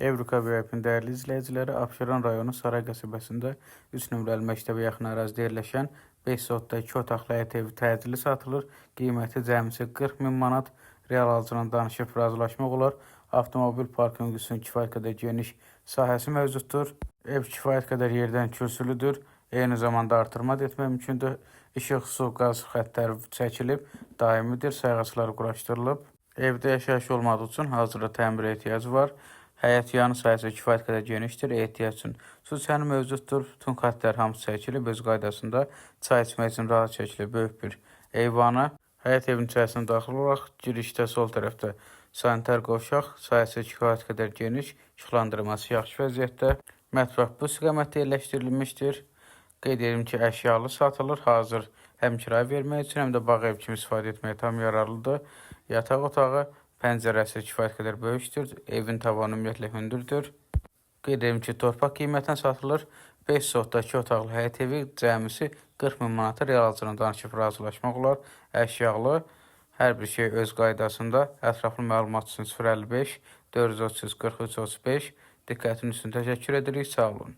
Evrika VIP'nin dəyərli izləyiciləri, Abşeron rayonu Saray qəsəbəsində 3 nömrəli məktəbə yaxın ərazidə yerləşən 5 sotda 2 otaqlı həyət evi təcili satılır. Qiyməti cəmisi 40 min manat. Real alıcının danışıb razılaşmaq olar. Avtomobil parkinqi üçün kifayət qədər geniş sahəsi mövcuddur. Ev kifayət qədər yerdən kürsülüdür. Eyni zamanda artırma da etmək mümkündür. İşıq, su, qaz xəttləri çəkilib, daimidir, sayğaclar quraşdırılıb. Evdə yaşayış olmadığı üçün hazırda təmirə ehtiyacı var. Həyət yanı sahəsi kifayət qədər genişdir. Ehtiyac üçün su çəni mövcuddur. Bütün xəttlər hamısı çəkilib öz qaydasında. Çay içmək üçün rahat şəkildə böyük bir eyvanı. Həyət evinin içərisinə daxil olaraq girişdə sol tərəfdə sanitar qovşaq, sahəsi kifayət qədər geniş, işıqlandırması yaxşı vəziyyətdə. Mətbəx bu istiqamətdə yerləşdirilmişdir. Qeyd edim ki, əşyalı satılır. Hazır həm kirayə vermək üçün, həm də bağ ev kimi istifadə etməyə tam yararlıdır. Yataq otağı, pəncərəsi kifayət qədər böyükdür. Evin tavanı ümumiyyətlə hündürdür. Qeyd edim ki, torpaq qiymətinə satılır. 5 sotda 2 otaqlı həyət evi cəmisi 40 min manata real alıcının danışıb razılaşmaq olar. Əşyalı, hər bir şey öz qaydasında. Ətraflı məlumat üçün 055 430 43 35. Diqqətiniz üçün təşəkkür edirik. Sağ olun.